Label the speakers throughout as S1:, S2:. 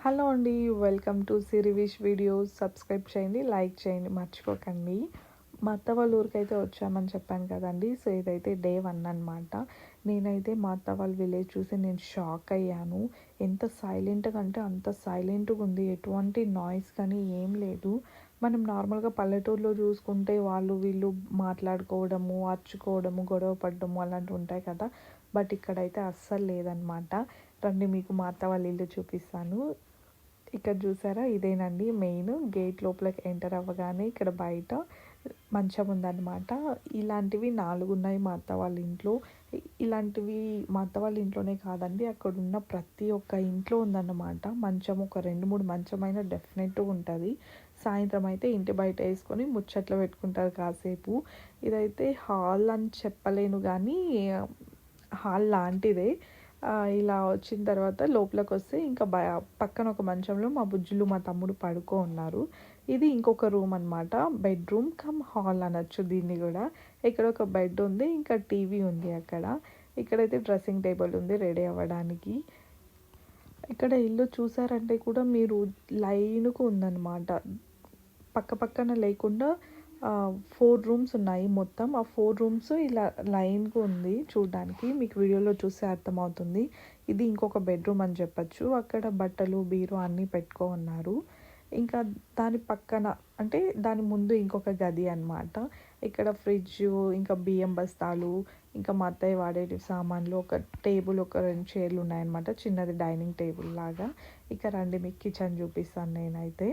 S1: Hello అండి. Welcome to Sirivish videos. Subscribe చేయండి, like చేయండి మర్చిపోకండి. మా అత్త వాళ్ళ ఊరికైతే వచ్చామని చెప్పాను కదండి. సో ఇదైతే డే 1 అనమాట. నేనైతే మా అత్త వాళ్ళ విలేజ్ చూసి నేను షాక్ అయ్యాను. ఎంత సైలెంట్గా అంటే అంత సైలెంట్గా ఉంది. ఎటువంటి నాయిస్ కానీ ఏం లేదు. మనం నార్మల్గా పల్లెటూరులో చూసుకుంటే వాళ్ళు వీళ్ళు మాట్లాడుకోవడము, అరుచుకోవడము, గొడవ పడడము అలాంటివి ఉంటాయి కదా. బట్ ఇక్కడైతే అస్సలు లేదనమాట. రండి మీకు మా అత్త వాళ్ళ ఇల్లు చూపిస్తాను. ఇక్కడ చూసారా, ఇదేనండి మెయిన్ గేట్. లోపలికి ఎంటర్ అవ్వగానే ఇక్కడ బయట మంచం ఉందన్నమాట. ఇలాంటివి 4 ఉన్నాయి మా అత్త వాళ్ళ ఇంట్లో. ఇలాంటివి మా అత్త వాళ్ళ ఇంట్లోనే కాదండి, అక్కడ ఉన్న ప్రతి ఒక్క ఇంట్లో ఉందన్నమాట మంచం. ఒక 2-3 మంచమైనా డెఫినెట్గా ఉంటుంది. సాయంత్రం అయితే ఇంటి బయట వేసుకొని ముచ్చట్లు పెట్టుకుంటారు కాసేపు. ఇదైతే హాల్ అని చెప్పలేను కానీ హాల్ లాంటిదే. ఇలా వచ్చిన తర్వాత లోపలికి వస్తే ఇంకా పక్కన ఒక మంచంలో మా బుజ్జులు మా తమ్ముడు పడుకో ఉన్నారు. ఇది ఇంకొక రూమ్ అనమాట. బెడ్రూమ్ కమ్ హాల్ అనొచ్చు దీన్ని కూడా. ఇక్కడ ఒక బెడ్ ఉంది, ఇంకా టీవీ ఉంది అక్కడ. ఇక్కడైతే డ్రెస్సింగ్ టేబుల్ ఉంది రెడీ అవ్వడానికి. ఇక్కడ ఇల్లు చూసారంటే కూడా మీరు లైన్కు ఉందన్నమాట. పక్క పక్కన లేకుండా 4 రూమ్స్ ఉన్నాయి మొత్తం. ఆ 4 రూమ్స్ ఇలా లైన్గా ఉంది చూడడానికి. మీకు వీడియోలో చూస్తే అర్థమవుతుంది. ఇది ఇంకొక బెడ్రూమ్ అని చెప్పచ్చు. అక్కడ బట్టలు, బీరువా అన్నీ ఉన్నారు. ఇంకా దాని పక్కన అంటే దాని ముందు ఇంకొక గది అనమాట. ఇక్కడ ఫ్రిడ్జ్, ఇంకా బియ్యం బస్తాలు, ఇంకా మా అత్తయ్య వాడే సామాన్లు, ఒక టేబుల్, ఒక 2 చైర్లు ఉన్నాయన్నమాట. చిన్నది డైనింగ్ టేబుల్ లాగా. ఇక రండి మీకు కిచెన్ చూపిస్తాను నేనైతే.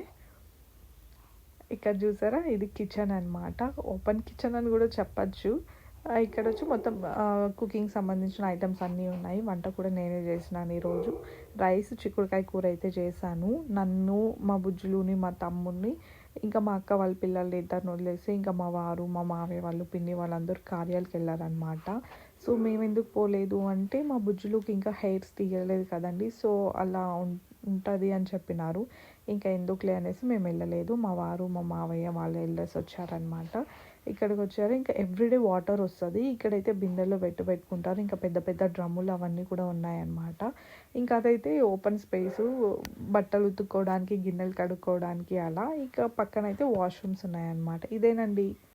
S1: ఇక్కడ చూసారా, ఇది కిచెన్ అనమాట. ఓపెన్ కిచెన్ అని కూడా చెప్పచ్చు. ఇక్కడ వచ్చి మొత్తం కుకింగ్ సంబంధించిన ఐటమ్స్ అన్నీ ఉన్నాయి. వంట కూడా నేనే చేసినాను ఈరోజు. రైస్, చిక్కుడుకాయ కూర అయితే చేశాను. నన్ను, మా బుజ్జులుని, మా తమ్ముడిని, ఇంకా మా అక్క వాళ్ళ పిల్లల్ని ఇద్దరిని వదిలేసి ఇంకా మా వారు, మా మావయ్య వాళ్ళు, పిన్ని వాళ్ళందరూ కార్యాలకు వెళ్ళారనమాట. సో మేము ఎందుకు పోలేదు అంటే మా బుజ్జులుకి ఇంకా హెయిర్స్ తీయలేదు కదండి. సో అలా ఉంటుంది అని చెప్పినారు. ఇంకా ఎందుకులే అనేసి మేము వెళ్ళలేదు. మా వారు, మా మావయ్య వాళ్ళు వెళ్ళేసి వచ్చారనమాట. ఇక్కడికి వచ్చారు. ఇంకా ఎవ్రీడే వాటర్ వస్తుంది. ఇక్కడైతే బిందెల్లో పెట్టుకుంటారు. ఇంకా పెద్ద పెద్ద డ్రమ్ములు అవన్నీ కూడా ఉన్నాయన్నమాట. ఇంకా అదైతే ఓపెన్ స్పేసు, బట్టలు ఉతుక్కోవడానికి, గిన్నెలు కడుక్కోవడానికి అలా. ఇంకా పక్కన అయితే వాష్రూమ్స్ ఉన్నాయన్నమాట. ఇదేనండి.